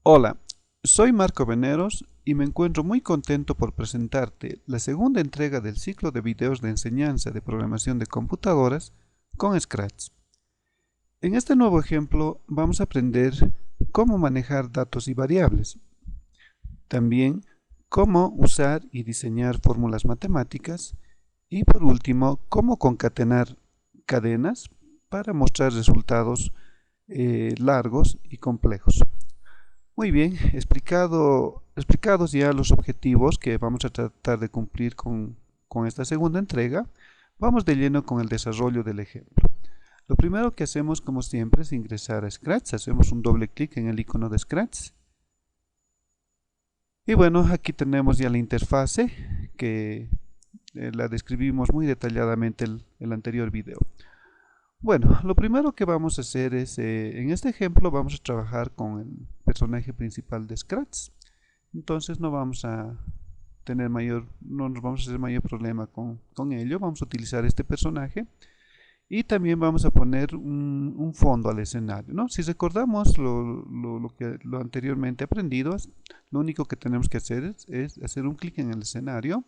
Hola, soy Marco Veneros y me encuentro muy contento por presentarte la segunda entrega del ciclo de videos de enseñanza de programación de computadoras con Scratch. En este nuevo ejemplo vamos a aprender cómo manejar datos y variables, también cómo usar y diseñar fórmulas matemáticas y por último cómo concatenar cadenas para mostrar resultados largos y complejos. Muy bien, explicados ya los objetivos que vamos a tratar de cumplir con esta segunda entrega, vamos de lleno con el desarrollo del ejemplo. Lo primero que hacemos, como siempre, es ingresar a Scratch. Hacemos un doble clic en el icono de Scratch. Y bueno, aquí tenemos ya la interfase que la describimos muy detalladamente el anterior video. Bueno, lo primero que vamos a hacer es, en este ejemplo vamos a trabajar con el personaje principal de Scratch. Entonces no nos vamos a hacer mayor problema con ello. Vamos a utilizar este personaje y también vamos a poner un fondo al escenario, ¿no? Si recordamos lo anteriormente aprendido, lo único que tenemos que hacer es hacer un clic en el escenario.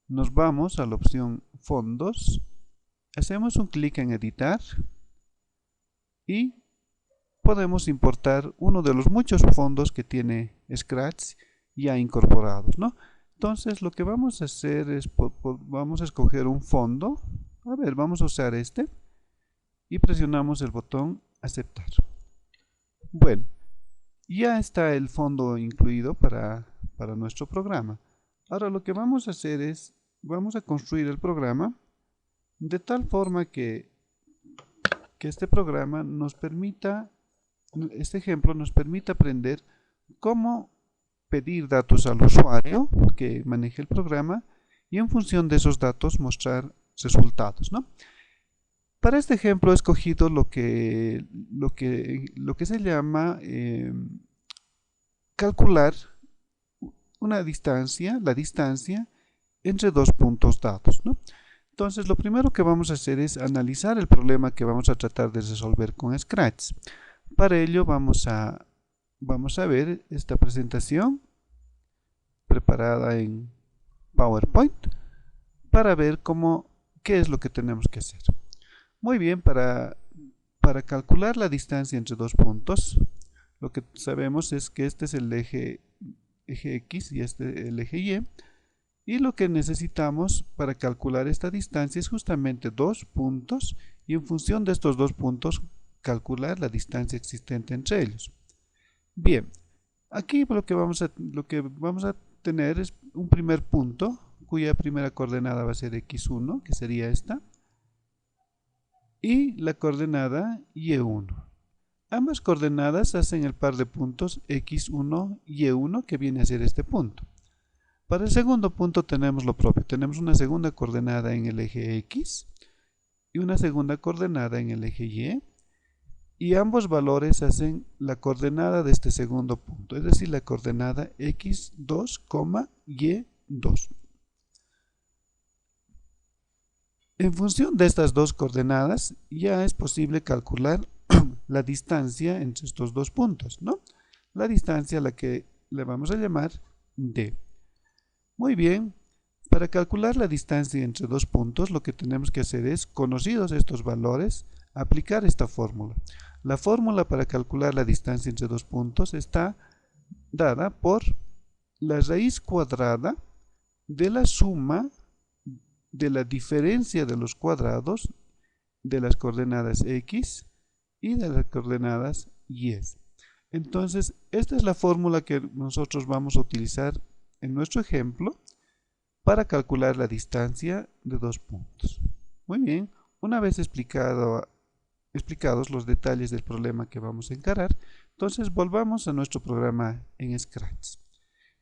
Nos vamos a la opción fondos. Hacemos un clic en editar y podemos importar uno de los muchos fondos que tiene Scratch ya incorporados, ¿no? Entonces lo que vamos a hacer es, vamos a escoger un fondo. A ver, vamos a usar este y presionamos el botón aceptar. Bueno, ya está el fondo incluido para nuestro programa. Ahora lo que vamos a hacer es, vamos a construir el programa de tal forma que este programa nos permita, este ejemplo nos permite aprender cómo pedir datos al usuario que maneje el programa y en función de esos datos mostrar resultados, ¿no? Para este ejemplo he escogido lo que se llama calcular una distancia, la distancia entre dos puntos dados, ¿no? Entonces lo primero que vamos a hacer es analizar el problema que vamos a tratar de resolver con Scratch. Para ello vamos a ver esta presentación preparada en PowerPoint para ver qué es lo que tenemos que hacer. Muy bien, para calcular la distancia entre dos puntos, lo que sabemos es que este es el eje X y este el eje Y. Y lo que necesitamos para calcular esta distancia es justamente dos puntos y en función de estos dos puntos calcular la distancia existente entre ellos. Bien, aquí lo que vamos a tener es un primer punto cuya primera coordenada va a ser x1, que sería esta, y la coordenada y1. Ambas coordenadas hacen el par de puntos x1 y y1, que viene a ser este punto. Para el segundo punto tenemos lo propio, tenemos una segunda coordenada en el eje X y una segunda coordenada en el eje y ambos valores hacen la coordenada de este segundo punto, es decir, la coordenada x2, y2. En función de estas dos coordenadas ya es posible calcular la distancia entre estos dos puntos, ¿no? La distancia a la que le vamos a llamar d. Muy bien, para calcular la distancia entre dos puntos lo que tenemos que hacer es, conocidos estos valores, aplicar esta fórmula. La fórmula para calcular la distancia entre dos puntos está dada por la raíz cuadrada de la suma de la diferencia de los cuadrados de las coordenadas x y de las coordenadas y. Entonces, esta es la fórmula que nosotros vamos a utilizar en nuestro ejemplo para calcular la distancia de dos puntos. Muy bien, una vez explicados los detalles del problema que vamos a encarar, entonces volvamos a nuestro programa en Scratch.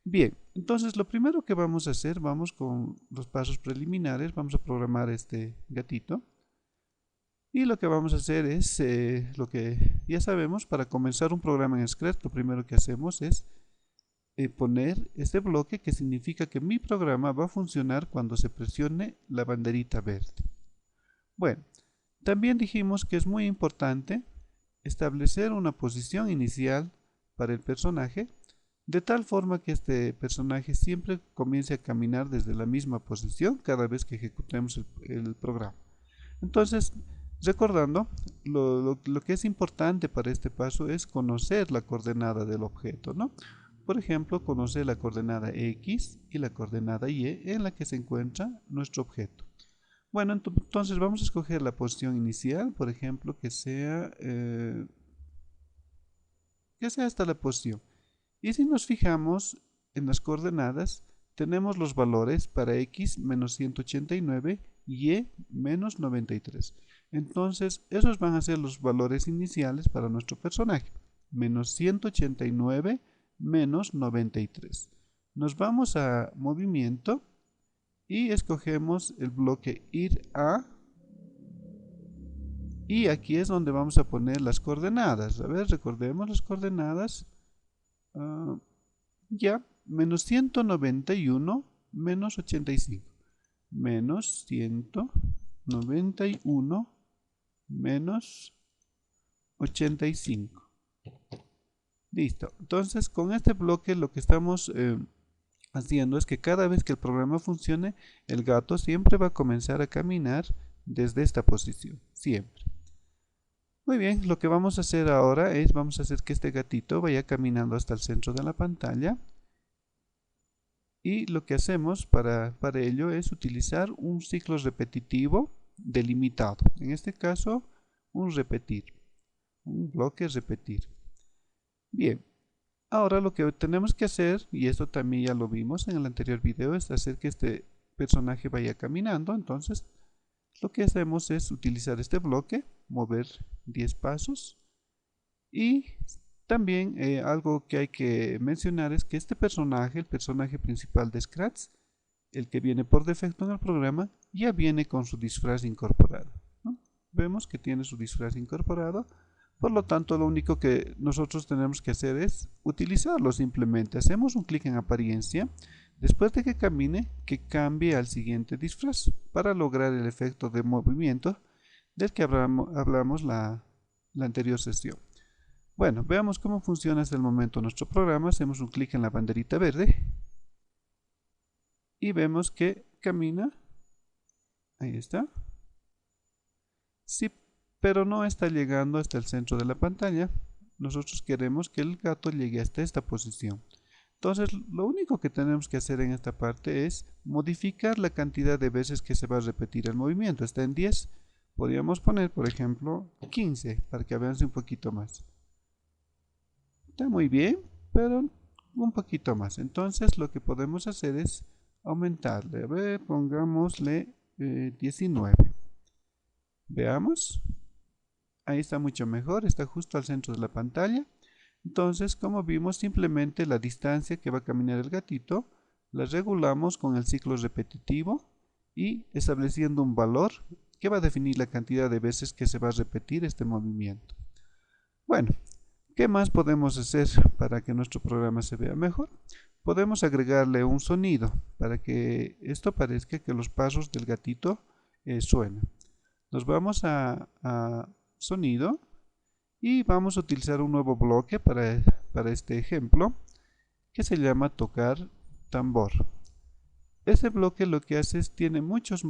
Bien, entonces lo primero que vamos a hacer, vamos con los pasos preliminares, vamos a programar este gatito. Y lo que vamos a hacer es lo que ya sabemos, para comenzar un programa en Scratch, lo primero que hacemos es poner este bloque, que significa que mi programa va a funcionar cuando se presione la banderita verde. Bueno, también dijimos que es muy importante establecer una posición inicial para el personaje, de tal forma que este personaje siempre comience a caminar desde la misma posición cada vez que ejecutemos el programa. Entonces, recordando, lo que es importante para este paso es conocer la coordenada del objeto, ¿no? Por ejemplo, conocer la coordenada X y la coordenada Y en la que se encuentra nuestro objeto. Bueno, entonces vamos a escoger la posición inicial, por ejemplo, que sea esta la posición. Y si nos fijamos en las coordenadas, tenemos los valores para X menos 189 y Y menos 93. Entonces, esos van a ser los valores iniciales para nuestro personaje. Menos 189 menos 93. Nos vamos a movimiento y escogemos el bloque ir a, y aquí es donde vamos a poner las coordenadas. A ver, recordemos las coordenadas. Ya, menos 191 menos 85. Menos 191 menos 85. Listo. Entonces, con este bloque lo que estamos haciendo es que cada vez que el programa funcione, el gato siempre va a comenzar a caminar desde esta posición. Siempre. Muy bien, lo que vamos a hacer ahora es, vamos a hacer que este gatito vaya caminando hasta el centro de la pantalla. Y lo que hacemos para ello es utilizar un ciclo repetitivo delimitado. En este caso, un repetir. Un bloque repetir. Bien, ahora lo que tenemos que hacer, y esto también ya lo vimos en el anterior video, es hacer que este personaje vaya caminando. Entonces, lo que hacemos es utilizar este bloque, mover 10 pasos. Y también algo que hay que mencionar es que este personaje, el personaje principal de Scratch, el que viene por defecto en el programa, ya viene con su disfraz incorporado, ¿no? Vemos que tiene su disfraz incorporado, por lo tanto lo único que nosotros tenemos que hacer es utilizarlo simplemente. Hacemos un clic en apariencia, después de que camine, que cambie al siguiente disfraz para lograr el efecto de movimiento del que hablamos la anterior sesión. Bueno, veamos cómo funciona hasta el momento nuestro programa. Hacemos un clic en la banderita verde y vemos que camina. Ahí está. Sí, pero no está llegando hasta el centro de la pantalla. Nosotros queremos que el gato llegue hasta esta posición. Entonces, lo único que tenemos que hacer en esta parte es modificar la cantidad de veces que se va a repetir el movimiento. Está en 10. Podríamos poner, por ejemplo, 15 para que avance un poquito más. Está muy bien, pero un poquito más. Entonces lo que podemos hacer es aumentarle. A ver, pongámosle 19. Veamos. Ahí está mucho mejor, está justo al centro de la pantalla. Entonces, como vimos, simplemente la distancia que va a caminar el gatito la regulamos con el ciclo repetitivo y estableciendo un valor que va a definir la cantidad de veces que se va a repetir este movimiento. Bueno, ¿qué más podemos hacer para que nuestro programa se vea mejor? Podemos agregarle un sonido para que esto parezca que los pasos del gatito suenan. Nos vamos a sonido y vamos a utilizar un nuevo bloque para este ejemplo que se llama tocar tambor. Este bloque lo que hace es tiene muchos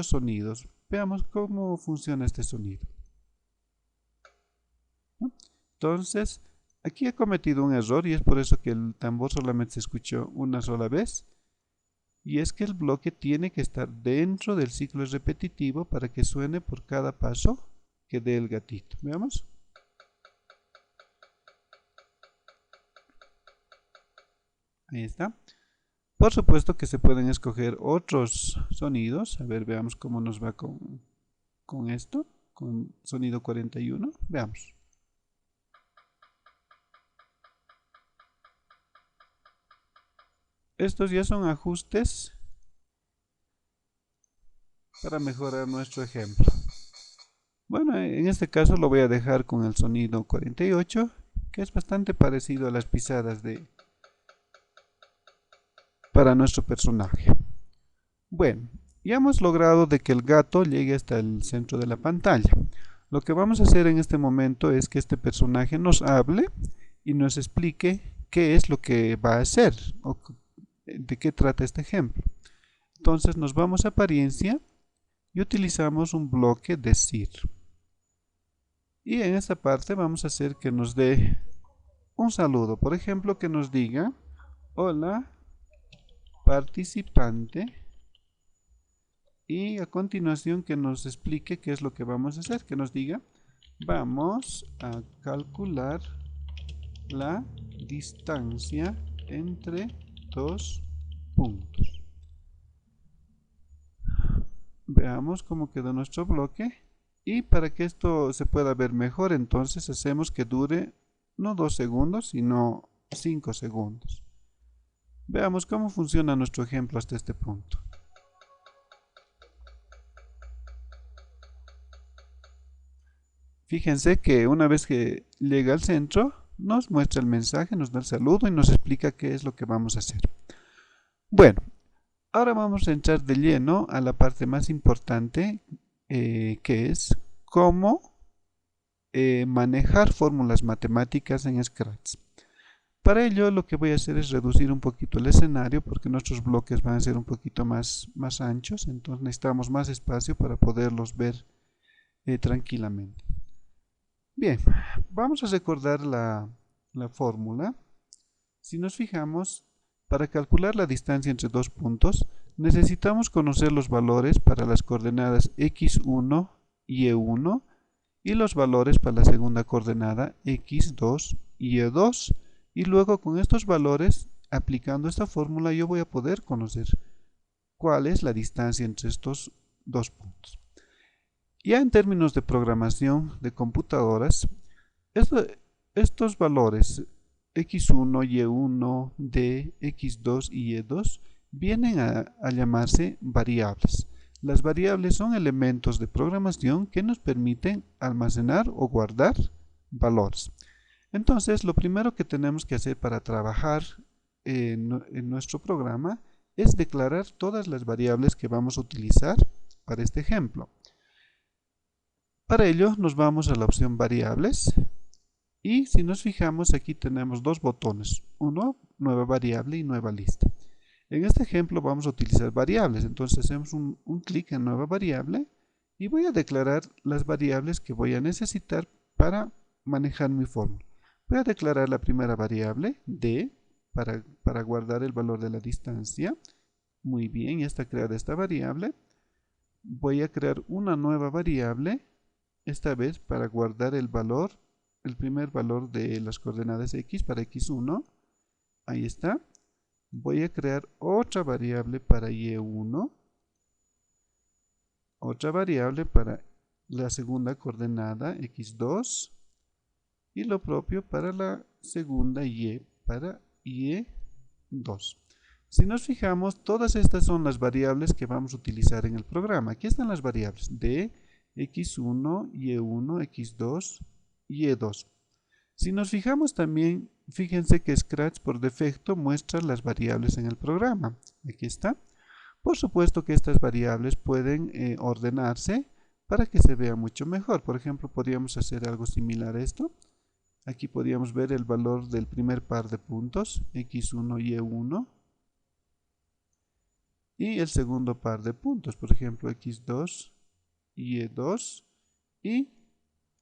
sonidos. Veamos cómo funciona este sonido. Entonces, aquí he cometido un error y es por eso que el tambor solamente se escuchó una sola vez. Y es que el bloque tiene que estar dentro del ciclo repetitivo para que suene por cada paso que dé el gatito. Veamos. Ahí está. Por supuesto que se pueden escoger otros sonidos. A ver, veamos cómo nos va con esto. Con sonido 41. Veamos. Estos ya son ajustes para mejorar nuestro ejemplo. Bueno, en este caso lo voy a dejar con el sonido 48, que es bastante parecido a las pisadas para nuestro personaje. Bueno, ya hemos logrado de que el gato llegue hasta el centro de la pantalla. Lo que vamos a hacer en este momento es que este personaje nos hable y nos explique qué es lo que va a hacer o de qué trata este ejemplo. Entonces nos vamos a apariencia y utilizamos un bloque decir. Y en esta parte vamos a hacer que nos dé un saludo. Por ejemplo, que nos diga: hola, participante. Y a continuación que nos explique qué es lo que vamos a hacer. Que nos diga: vamos a calcular la distancia entre dos puntos. Veamos cómo quedó nuestro bloque. Y para que esto se pueda ver mejor, entonces hacemos que dure no 2 segundos, sino 5 segundos. Veamos cómo funciona nuestro ejemplo hasta este punto. Fíjense que una vez que llega al centro, nos muestra el mensaje, nos da el saludo y nos explica qué es lo que vamos a hacer. Bueno, ahora vamos a entrar de lleno a la parte más importante, que es cómo manejar fórmulas matemáticas en Scratch. Para ello lo que voy a hacer es reducir un poquito el escenario porque nuestros bloques van a ser un poquito más anchos, entonces necesitamos más espacio para poderlos ver tranquilamente. Bien, vamos a recordar la fórmula. Si nos fijamos, para calcular la distancia entre dos puntos, necesitamos conocer los valores para las coordenadas x1 y e1 y los valores para la segunda coordenada x2 y e2. Y luego con estos valores, aplicando esta fórmula, yo voy a poder conocer cuál es la distancia entre estos dos puntos. Ya en términos de programación de computadoras, estos valores x1, y1, d, x2 y e2 vienen a llamarse variables. Las variables son elementos de programación que nos permiten almacenar o guardar valores. Entonces, lo primero que tenemos que hacer para trabajar en nuestro programa es declarar todas las variables que vamos a utilizar para este ejemplo. Para ello nos vamos a la opción variables y si nos fijamos aquí tenemos dos botones, uno nueva variable y nueva lista. En este ejemplo vamos a utilizar variables, entonces hacemos un clic en nueva variable y voy a declarar las variables que voy a necesitar para manejar mi fórmula. Voy a declarar la primera variable, d, para guardar el valor de la distancia. Muy bien, ya está creada esta variable. Voy a crear una nueva variable, esta vez para guardar el primer valor de las coordenadas x para x1. Ahí está. Voy a crear otra variable para y1, otra variable para la segunda coordenada x2 y lo propio para la segunda y para y2. Si nos fijamos, todas estas son las variables que vamos a utilizar en el programa. Aquí están las variables de x1, y1, x2 y y2. Si nos fijamos también, fíjense que Scratch por defecto muestra las variables en el programa. Aquí está. Por supuesto que estas variables pueden ordenarse para que se vea mucho mejor. Por ejemplo, podríamos hacer algo similar a esto. Aquí podríamos ver el valor del primer par de puntos, x1 y e1. Y el segundo par de puntos, por ejemplo, x2 y e2. Y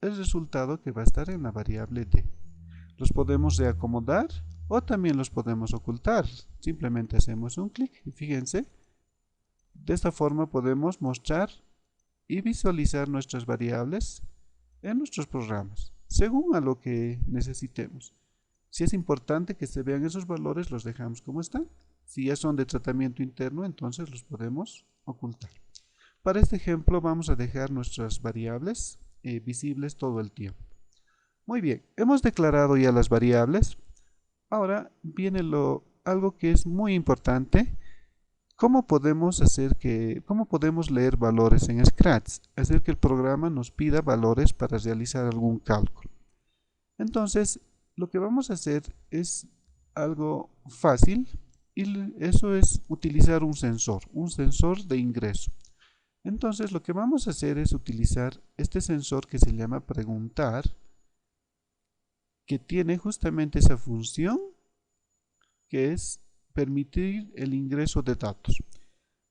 el resultado que va a estar en la variable d. Los podemos reacomodar o también los podemos ocultar. Simplemente hacemos un clic y fíjense, de esta forma podemos mostrar y visualizar nuestras variables en nuestros programas, según a lo que necesitemos. Si es importante que se vean esos valores, los dejamos como están. Si ya son de tratamiento interno, entonces los podemos ocultar. Para este ejemplo vamos a dejar nuestras variables visibles todo el tiempo. Muy bien, hemos declarado ya las variables. Ahora viene algo que es muy importante. ¿Cómo podemos leer valores en Scratch? Hacer que el programa nos pida valores para realizar algún cálculo. Entonces, lo que vamos a hacer es algo fácil y eso es utilizar un sensor de ingreso. Entonces, lo que vamos a hacer es utilizar este sensor que se llama preguntar, que tiene justamente esa función que es permitir el ingreso de datos.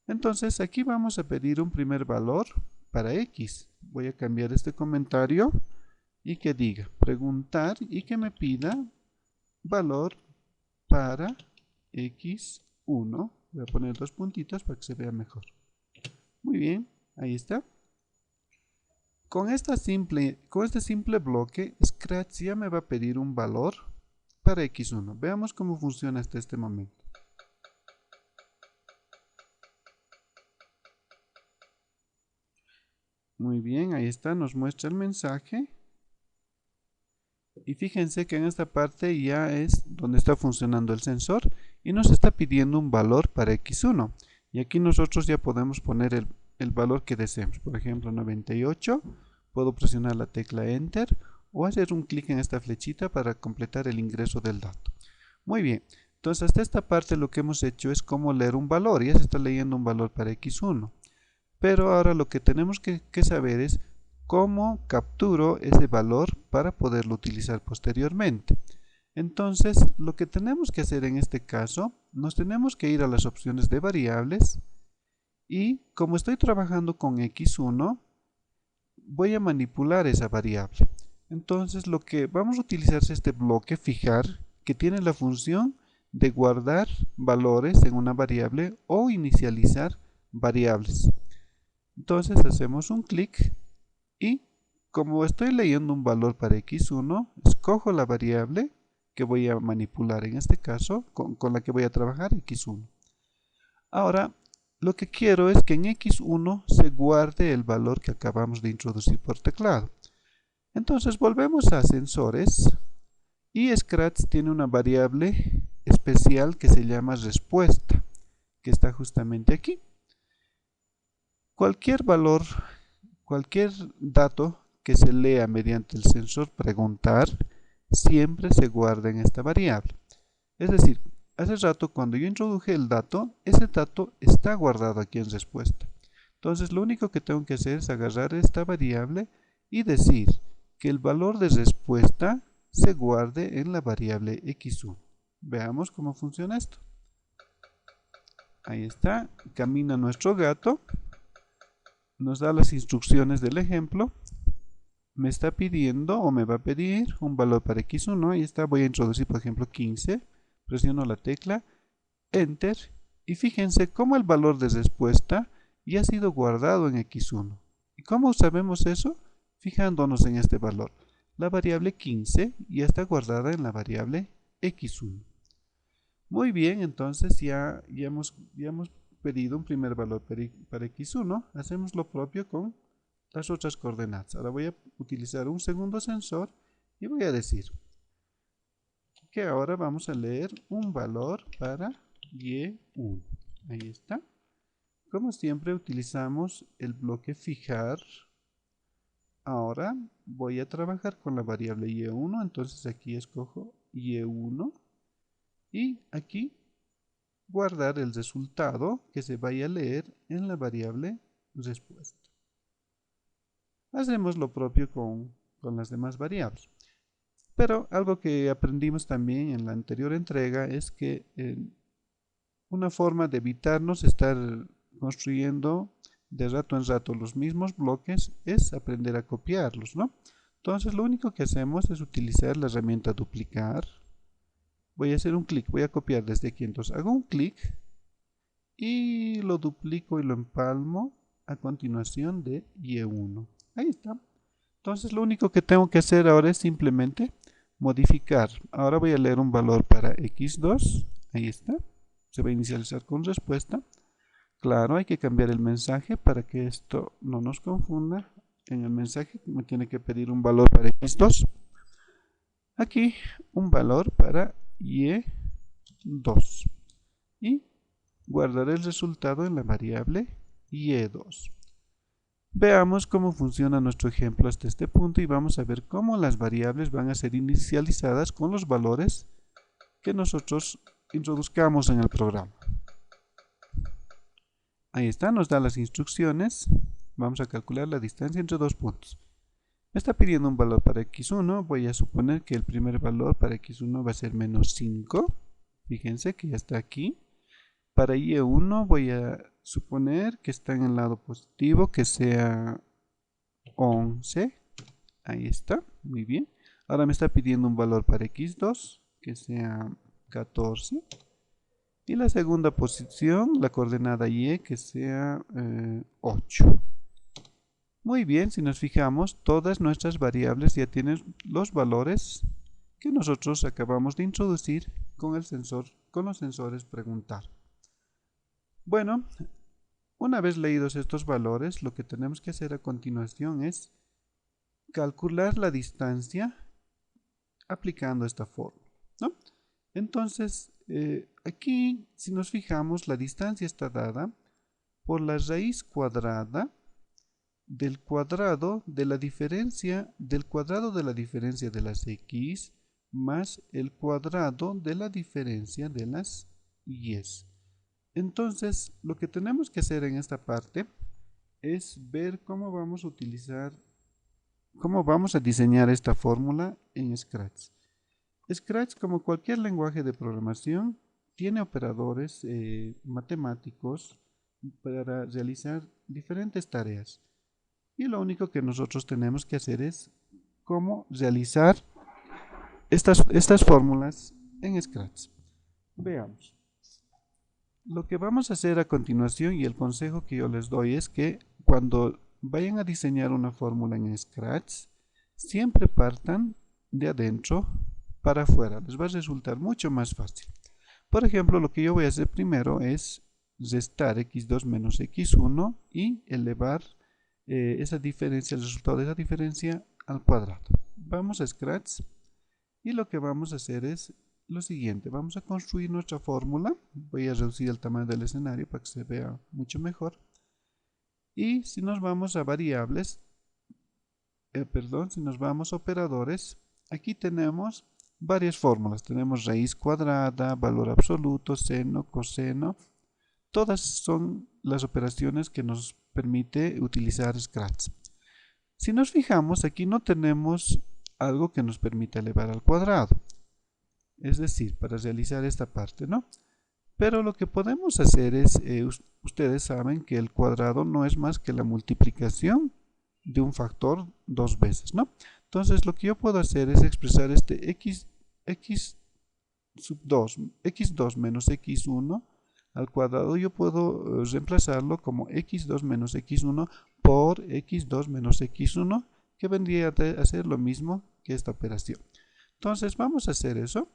Entonces aquí vamos a pedir un primer valor para X. Voy a cambiar este comentario y que diga preguntar y que me pida valor para X1. Voy a poner dos puntitos para que se vea mejor. Muy bien, ahí está. Con este simple bloque, Scratch ya me va a pedir un valor para X1. Veamos cómo funciona hasta este momento. Muy bien, ahí está, nos muestra el mensaje. Y fíjense que en esta parte ya es donde está funcionando el sensor y nos está pidiendo un valor para X1. Y aquí nosotros ya podemos poner el valor que deseemos. Por ejemplo, 98. Puedo presionar la tecla Enter o hacer un clic en esta flechita para completar el ingreso del dato. Muy bien, entonces hasta esta parte lo que hemos hecho es cómo leer un valor. Ya se está leyendo un valor para X1. Pero ahora lo que tenemos que saber es cómo capturo ese valor para poderlo utilizar posteriormente. Entonces, lo que tenemos que hacer en este caso, nos tenemos que ir a las opciones de variables y como estoy trabajando con X1, voy a manipular esa variable. Entonces, lo que vamos a utilizar es este bloque fijar que tiene la función de guardar valores en una variable o inicializar variables. Entonces hacemos un clic y como estoy leyendo un valor para X1, escojo la variable que voy a manipular, en este caso con la que voy a trabajar, X1. Ahora, lo que quiero es que en X1 se guarde el valor que acabamos de introducir por teclado. Entonces volvemos a sensores y Scratch tiene una variable especial que se llama respuesta, que está justamente aquí. Cualquier valor, cualquier dato que se lea mediante el sensor preguntar, siempre se guarda en esta variable. Es decir, hace rato cuando yo introduje el dato, ese dato está guardado aquí en respuesta. Entonces lo único que tengo que hacer es agarrar esta variable y decir que el valor de respuesta se guarde en la variable X1. Veamos cómo funciona esto. Ahí está, camina nuestro gato. Nos da las instrucciones del ejemplo, me está pidiendo o me va a pedir un valor para X1, ahí está, voy a introducir por ejemplo 15, presiono la tecla Enter y fíjense cómo el valor de respuesta ya ha sido guardado en X1. ¿Y cómo sabemos eso? Fijándonos en este valor. La variable 15 ya está guardada en la variable X1. Muy bien, entonces ya hemos pedido un primer valor para X1, hacemos lo propio con las otras coordenadas. Ahora voy a utilizar un segundo sensor y voy a decir que ahora vamos a leer un valor para Y1. Ahí está. Como siempre utilizamos el bloque fijar. Ahora voy a trabajar con la variable Y1, entonces aquí escojo Y1 y aquí guardar el resultado que se vaya a leer en la variable respuesta. Hacemos lo propio con las demás variables. Pero algo que aprendimos también en la anterior entrega es que una forma de evitarnos estar construyendo de rato en rato los mismos bloques es aprender a copiarlos, ¿no? Entonces lo único que hacemos es utilizar la herramienta duplicar. Voy a hacer un clic, voy a copiar desde aquí, entonces hago un clic y lo duplico y lo empalmo a continuación de Y1. Ahí está. Entonces lo único que tengo que hacer ahora es simplemente modificar. Ahora voy a leer un valor para X2. Ahí está. Se va a inicializar con respuesta. Claro, hay que cambiar el mensaje para que esto no nos confunda. En el mensaje me tiene que pedir un valor para X2. Aquí un valor para Y2. Y guardaré el resultado en la variable Y2. Veamos cómo funciona nuestro ejemplo hasta este punto y vamos a ver cómo las variables van a ser inicializadas con los valores que nosotros introduzcamos en el programa. Ahí está, nos da las instrucciones. Vamos a calcular la distancia entre dos puntos. Me está pidiendo un valor para x1. Voy a suponer que el primer valor para x1 va a ser menos 5. Fíjense que ya está aquí. Para y1 voy a suponer que está en el lado positivo, que sea 11. Ahí está, muy bien. Ahora me está pidiendo un valor para x2, que sea 14. Y la segunda posición, la coordenada y, que sea 8. Muy bien, si nos fijamos, todas nuestras variables ya tienen los valores que nosotros acabamos de introducir con el sensor, con los sensores preguntar. Bueno, una vez leídos estos valores, lo que tenemos que hacer a continuación es calcular la distancia aplicando esta fórmula, ¿no? Entonces, aquí, si nos fijamos, la distancia está dada por la raíz cuadrada del cuadrado de la diferencia de las x más el cuadrado de la diferencia de las y. Entonces, lo que tenemos que hacer en esta parte es ver cómo vamos a diseñar esta fórmula en Scratch. Scratch, como cualquier lenguaje de programación, tiene operadores matemáticos para realizar diferentes tareas. Y lo único que nosotros tenemos que hacer es cómo realizar estas fórmulas en Scratch. Veamos. Lo que vamos a hacer a continuación y el consejo que yo les doy es que cuando vayan a diseñar una fórmula en Scratch, siempre partan de adentro para afuera. Les va a resultar mucho más fácil. Por ejemplo, lo que yo voy a hacer primero es restar x2 menos x1 y elevar esa diferencia, el resultado de esa diferencia al cuadrado. Vamos a Scratch y lo que vamos a hacer es lo siguiente. Vamos a construir nuestra fórmula. Voy a reducir el tamaño del escenario para que se vea mucho mejor. Y si nos vamos a variables, si nos vamos a operadores, aquí tenemos varias fórmulas. Tenemos raíz cuadrada, valor absoluto, seno, coseno. Todas son las operaciones que nos permite utilizar Scratch. Si nos fijamos, aquí no tenemos algo que nos permita elevar al cuadrado. Es decir, para realizar esta parte, ¿no? Pero lo que podemos hacer es, ustedes saben que el cuadrado no es más que la multiplicación de un factor dos veces, ¿no? Entonces lo que yo puedo hacer es expresar este x sub 2, x2 menos x1 al cuadrado. Yo puedo reemplazarlo como x2 menos x1 por x2 menos x1, que vendría a ser lo mismo que esta operación. Entonces vamos a hacer eso.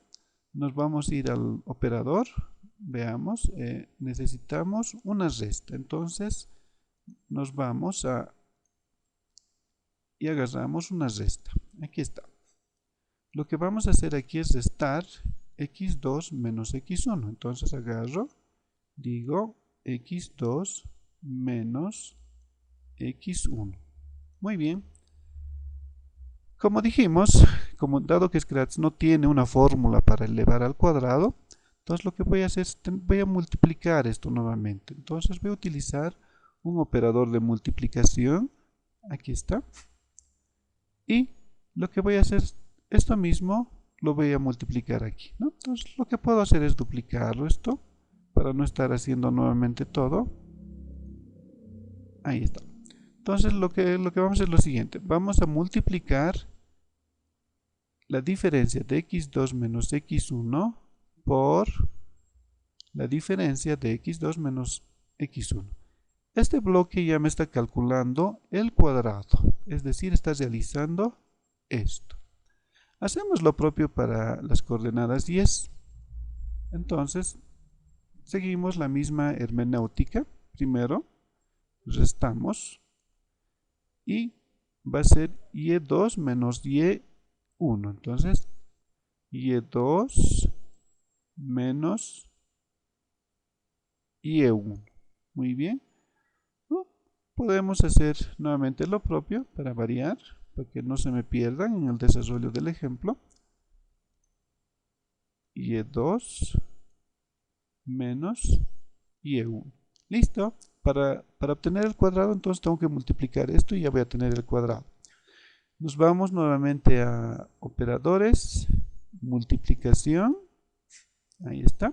Nos vamos a ir al operador. Veamos, necesitamos una resta. Entonces nos vamos y agarramos una resta. Aquí está. Lo que vamos a hacer aquí es restar x2 menos x1. Entonces agarro, digo x2 menos x1. Muy bien. Como dijimos, dado que Scratch no tiene una fórmula para elevar al cuadrado, entonces lo que voy a hacer es voy a multiplicar esto nuevamente. Entonces voy a utilizar un operador de multiplicación. Aquí está. Y lo que voy a hacer es esto mismo, lo voy a multiplicar aquí, ¿no? Entonces lo que puedo hacer es duplicarlo esto para no estar haciendo nuevamente todo. Ahí está. Entonces lo que vamos a hacer es lo siguiente. Vamos a multiplicar la diferencia de x2 menos x1 por la diferencia de x2 menos x1. Este bloque ya me está calculando el cuadrado, es decir, está realizando esto. Hacemos lo propio para las coordenadas 10. Entonces, seguimos la misma hermenéutica. Primero, restamos y va a ser y2 menos y1. Entonces, y2 menos y1. Muy bien. Podemos hacer nuevamente lo propio para variar, para que no se me pierdan en el desarrollo del ejemplo. y2 menos y1. Listo. Para obtener el cuadrado, entonces tengo que multiplicar esto y ya voy a tener el cuadrado. Nos vamos nuevamente a operadores, multiplicación, ahí está.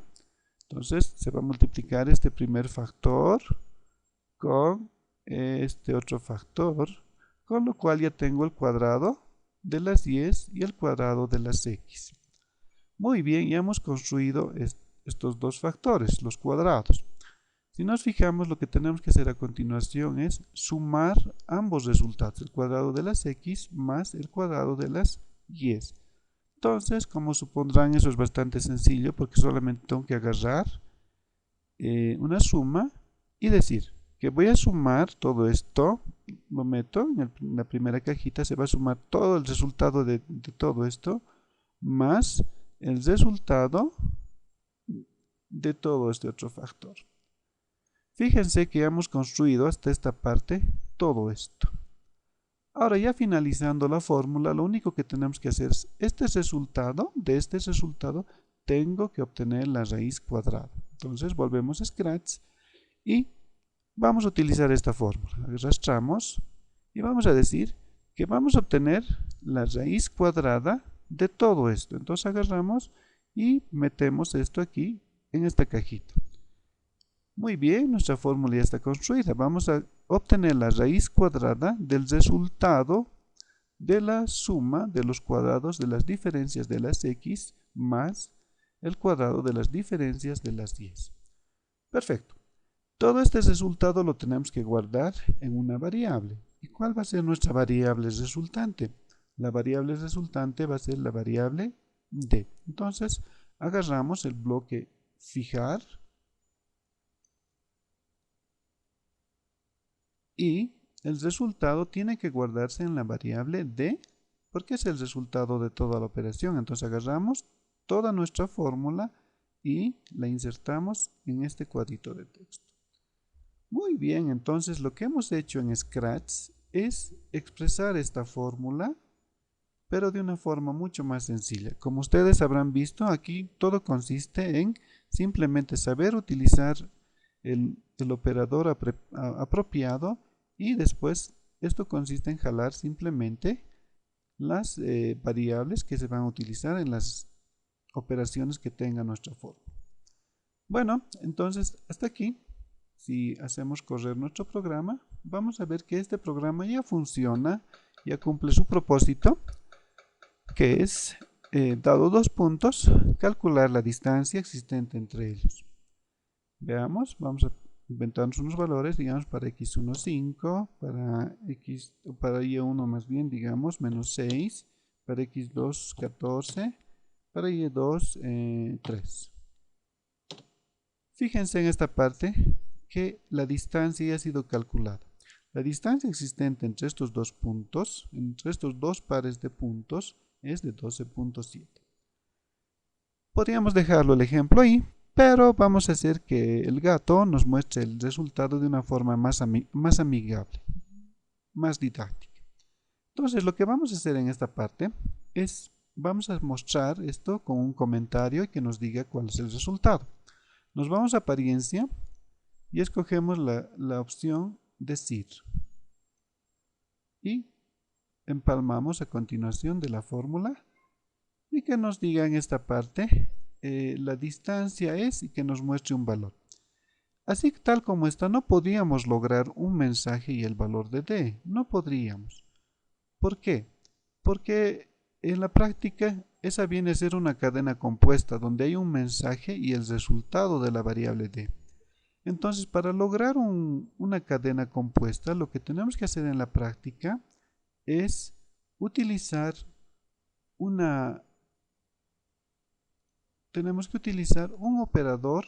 Entonces se va a multiplicar este primer factor con este otro factor, con lo cual ya tengo el cuadrado de las 10 y el cuadrado de las x. Muy bien, ya hemos construido estos dos factores, los cuadrados. Si nos fijamos, lo que tenemos que hacer a continuación es sumar ambos resultados, el cuadrado de las x más el cuadrado de las y. Entonces, como supondrán, eso es bastante sencillo porque solamente tengo que agarrar una suma y decir que voy a sumar todo esto, lo meto en la primera cajita, se va a sumar todo el resultado de todo esto más el resultado de todo este otro factor. Fíjense que hemos construido hasta esta parte todo esto. Ahora ya finalizando la fórmula, lo único que tenemos que hacer es de este resultado tengo que obtener la raíz cuadrada. Entonces volvemos a Scratch y vamos a utilizar esta fórmula. Arrastramos y vamos a decir que vamos a obtener la raíz cuadrada de todo esto. Entonces agarramos y metemos esto aquí en esta cajita. Muy bien, nuestra fórmula ya está construida. Vamos a obtener la raíz cuadrada del resultado de la suma de los cuadrados de las diferencias de las x más el cuadrado de las diferencias de las 10. Perfecto. Todo este resultado lo tenemos que guardar en una variable. ¿Y cuál va a ser nuestra variable resultante? La variable resultante va a ser la variable d. Entonces, agarramos el bloque fijar y el resultado tiene que guardarse en la variable d porque es el resultado de toda la operación. Entonces agarramos toda nuestra fórmula y la insertamos en este cuadrito de texto. Muy bien, entonces lo que hemos hecho en Scratch es expresar esta fórmula, pero de una forma mucho más sencilla. Como ustedes habrán visto, aquí todo consiste en simplemente saber utilizar el operador apropiado y después esto consiste en jalar simplemente las variables que se van a utilizar en las operaciones que tenga nuestra fórmula. Bueno, entonces hasta aquí. Si hacemos correr nuestro programa, vamos a ver que este programa ya funciona, ya cumple su propósito, que es, dado 2 puntos, calcular la distancia existente entre ellos. Veamos, vamos a inventarnos unos valores, digamos para x1 5, para y1 más bien, digamos, menos 6, para x2 14, para y2 3. Fíjense en esta parte que la distancia ya ha sido calculada. La distancia existente entre estos dos puntos, entre estos dos pares de puntos, es de 12.7. Podríamos dejarlo el ejemplo ahí, pero vamos a hacer que el gato nos muestre el resultado de una forma más amigable, más didáctica. Entonces lo que vamos a hacer en esta parte es, vamos a mostrar esto con un comentario que nos diga cuál es el resultado. Nos vamos a apariencia y escogemos la opción decir y empalmamos a continuación de la fórmula y que nos diga en esta parte la distancia es y que nos muestre un valor. Así tal como está, no podríamos lograr un mensaje y el valor de d, no podríamos. ¿Por qué? Porque en la práctica esa viene a ser una cadena compuesta donde hay un mensaje y el resultado de la variable d. Entonces, para lograr una cadena compuesta, lo que tenemos que hacer en la práctica es utilizar un operador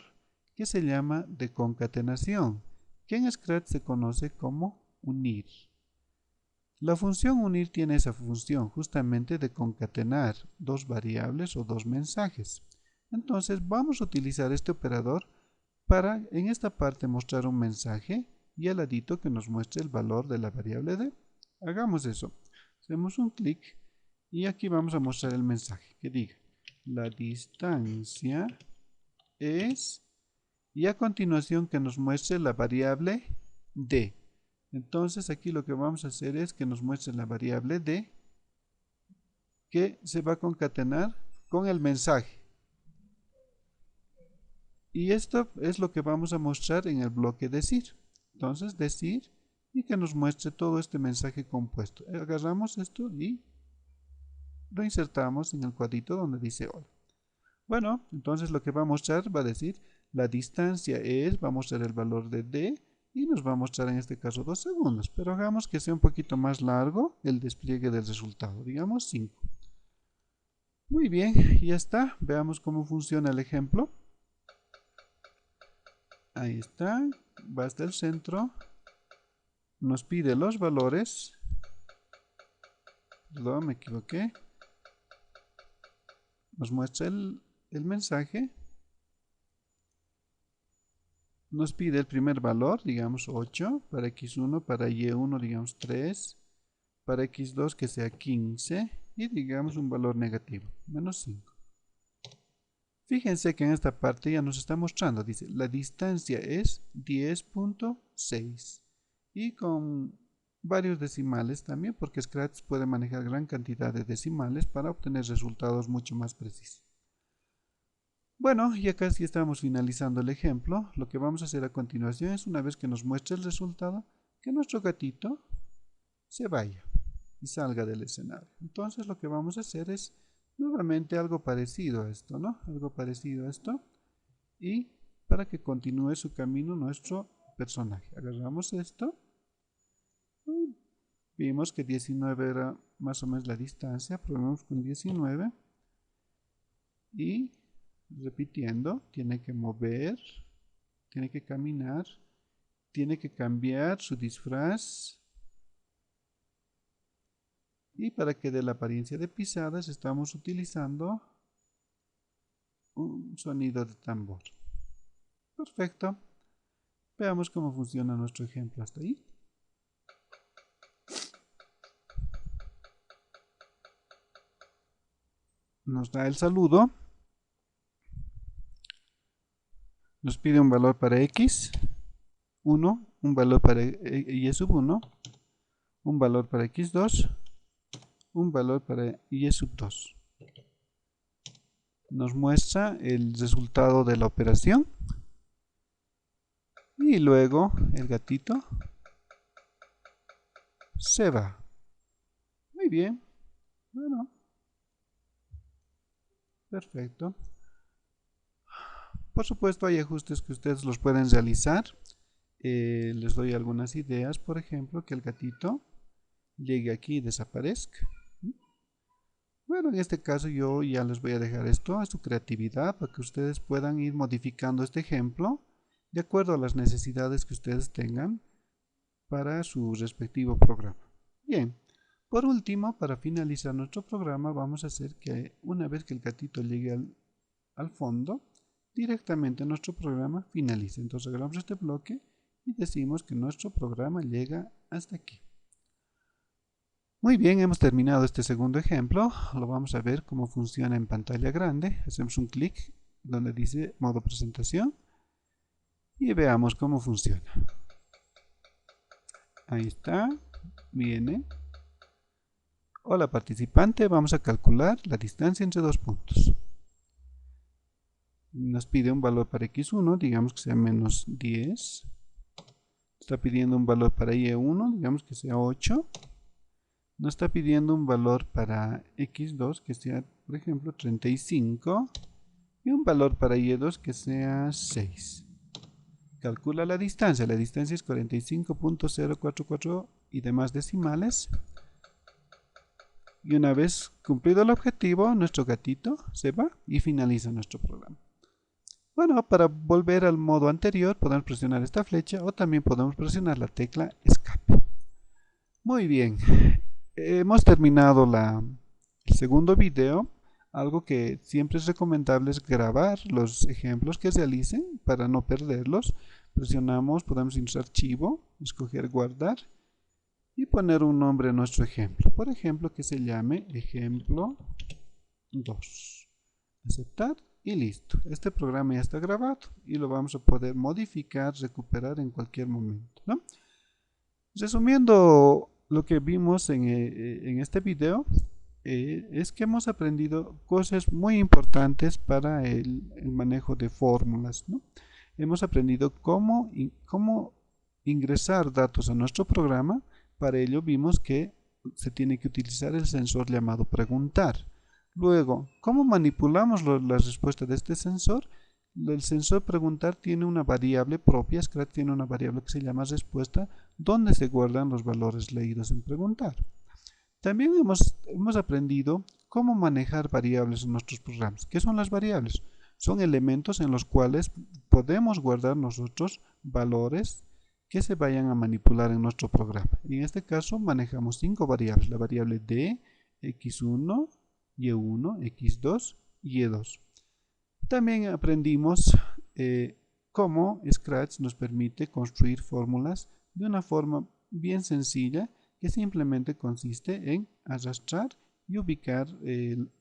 que se llama de concatenación, que en Scratch se conoce como unir. La función unir tiene esa función justamente de concatenar dos variables o dos mensajes. Entonces, vamos a utilizar este operador para en esta parte mostrar un mensaje y al ladito que nos muestre el valor de la variable d. Hagamos eso. Hacemos un clic y aquí vamos a mostrar el mensaje que diga la distancia es y a continuación que nos muestre la variable d. Entonces aquí lo que vamos a hacer es que nos muestre la variable d que se va a concatenar con el mensaje. Y esto es lo que vamos a mostrar en el bloque decir. Entonces decir y que nos muestre todo este mensaje compuesto. Agarramos esto y lo insertamos en el cuadrito donde dice hola. Bueno, entonces lo que va a mostrar va a decir la distancia es, va a mostrar el valor de D y nos va a mostrar en este caso 2 segundos. Pero hagamos que sea un poquito más largo el despliegue del resultado, digamos 5. Muy bien, ya está. Veamos cómo funciona el ejemplo. Ahí está, va hasta el centro, nos pide los valores, perdón, me equivoqué, nos muestra el mensaje, nos pide el primer valor, digamos 8, para x1, para y1 digamos 3, para x2 que sea 15 y digamos un valor negativo, menos 5. Fíjense que en esta parte ya nos está mostrando, dice, la distancia es 10.6 y con varios decimales también, porque Scratch puede manejar gran cantidad de decimales para obtener resultados mucho más precisos. Bueno, ya casi estamos finalizando el ejemplo. Lo que vamos a hacer a continuación es, una vez que nos muestre el resultado, que nuestro gatito se vaya y salga del escenario. Entonces lo que vamos a hacer es nuevamente algo parecido a esto, ¿no? Algo parecido a esto. Y para que continúe su camino nuestro personaje. Agarramos esto. Vimos que 19 era más o menos la distancia. Probemos con 19. Y repitiendo, tiene que mover, tiene que caminar, tiene que cambiar su disfraz. Y para que dé la apariencia de pisadas estamos utilizando un sonido de tambor. Perfecto. Veamos cómo funciona nuestro ejemplo hasta ahí. Nos da el saludo. Nos pide un valor para x, 1, un valor para y sub 1, un valor para x2, un valor para y sub 2. Nos muestra el resultado de la operación y luego el gatito se va. Muy bien. Bueno, perfecto. Por supuesto hay ajustes que ustedes los pueden realizar. Les doy algunas ideas, por ejemplo, que el gatito llegue aquí y desaparezca. Bueno, en este caso yo ya les voy a dejar esto a su creatividad para que ustedes puedan ir modificando este ejemplo de acuerdo a las necesidades que ustedes tengan para su respectivo programa. Bien, por último, para finalizar nuestro programa, vamos a hacer que una vez que el gatito llegue al fondo, directamente nuestro programa finalice. Entonces agarramos este bloque y decimos que nuestro programa llega hasta aquí. Muy bien, hemos terminado este segundo ejemplo. Lo vamos a ver cómo funciona en pantalla grande. Hacemos un clic donde dice modo presentación y veamos cómo funciona. Ahí está, viene. Hola participante, vamos a calcular la distancia entre dos puntos. Nos pide un valor para x1, digamos que sea menos 10. Está pidiendo un valor para y1, digamos que sea 8. Nos está pidiendo un valor para x2 que sea, por ejemplo, 35. Y un valor para y2 que sea 6. Calcula la distancia es 45.044 y demás decimales. Y una vez cumplido el objetivo, nuestro gatito se va y finaliza nuestro programa. Bueno, para volver al modo anterior podemos presionar esta flecha o también podemos presionar la tecla escape. Muy bien, hemos terminado el segundo video. Algo que siempre es recomendable es grabar los ejemplos que realicen para no perderlos. Presionamos, podemos ir a archivo, escoger guardar y poner un nombre a nuestro ejemplo. Por ejemplo, que se llame ejemplo 2. Aceptar y listo. Este programa ya está grabado y lo vamos a poder modificar, recuperar en cualquier momento, ¿no? Resumiendo lo que vimos en este video, es que hemos aprendido cosas muy importantes para el manejo de fórmulas, ¿no? Hemos aprendido cómo ingresar datos a nuestro programa. Para ello vimos que se tiene que utilizar el sensor llamado preguntar. Luego, ¿cómo manipulamos la respuesta de este sensor? El sensor preguntar tiene una variable propia, Scratch tiene una variable que se llama respuesta, donde se guardan los valores leídos en preguntar. También hemos aprendido cómo manejar variables en nuestros programas. ¿Qué son las variables? Son elementos en los cuales podemos guardar nosotros valores que se vayan a manipular en nuestro programa. Y en este caso manejamos 5 variables, la variable D, X1, Y1, X2 y Y2. También aprendimos cómo Scratch nos permite construir fórmulas de una forma bien sencilla, que simplemente consiste en arrastrar y ubicar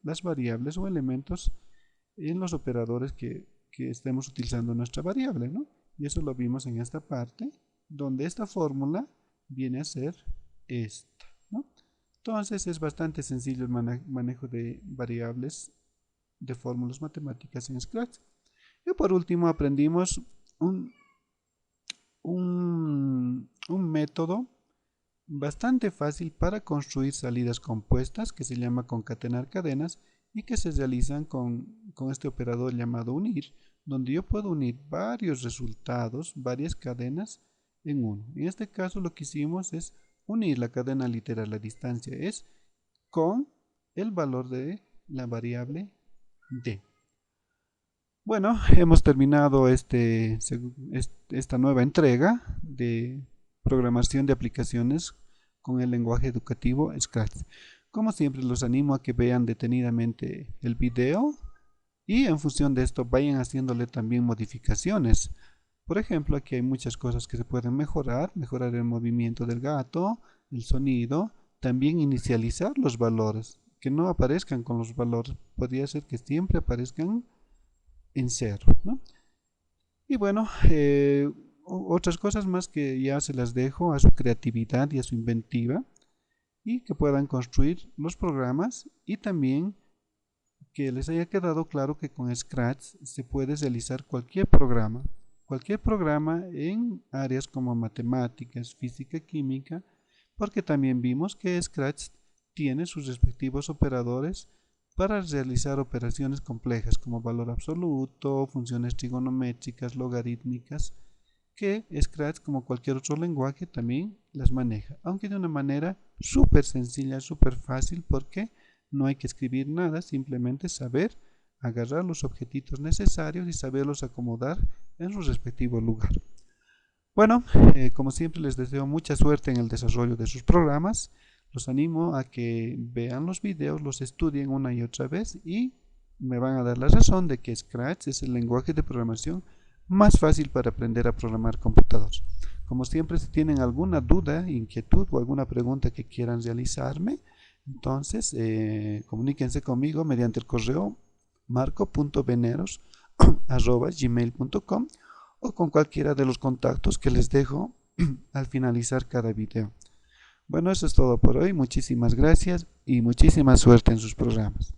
las variables o elementos en los operadores que estemos utilizando nuestra variable, ¿no? Y eso lo vimos en esta parte, donde esta fórmula viene a ser esta, ¿no? Entonces es bastante sencillo el manejo de variables de fórmulas matemáticas en Scratch. Y por último aprendimos un método bastante fácil para construir salidas compuestas que se llama concatenar cadenas y que se realizan con este operador llamado unir, donde yo puedo unir varios resultados, varias cadenas en uno. En este caso lo que hicimos es unir la cadena literal, la distancia es, con el valor de la variable D. Bueno, hemos terminado esta nueva entrega de programación de aplicaciones con el lenguaje educativo Scratch. Como siempre, los animo a que vean detenidamente el video y en función de esto vayan haciéndole también modificaciones. Por ejemplo, aquí hay muchas cosas que se pueden mejorar el movimiento del gato, el sonido, también inicializar los valores, que no aparezcan con los valores, podría ser que siempre aparezcan en cero, ¿no? Y bueno, otras cosas más que ya se las dejo a su creatividad y a su inventiva, y que puedan construir los programas, y también que les haya quedado claro que con Scratch se puede realizar cualquier programa en áreas como matemáticas, física, química, porque también vimos que Scratch tiene sus respectivos operadores para realizar operaciones complejas como valor absoluto, funciones trigonométricas, logarítmicas, que Scratch, como cualquier otro lenguaje, también las maneja, aunque de una manera súper sencilla, súper fácil, porque no hay que escribir nada, simplemente saber agarrar los objetitos necesarios y saberlos acomodar en su respectivo lugar. Bueno, como siempre les deseo mucha suerte en el desarrollo de sus programas. Los animo a que vean los videos, los estudien una y otra vez y me van a dar la razón de que Scratch es el lenguaje de programación más fácil para aprender a programar computadores. Como siempre, si tienen alguna duda, inquietud o alguna pregunta que quieran realizarme, entonces comuníquense conmigo mediante el correo marco.veneros@gmail.com o con cualquiera de los contactos que les dejo al finalizar cada video. Bueno, eso es todo por hoy. Muchísimas gracias y muchísima suerte en sus programas.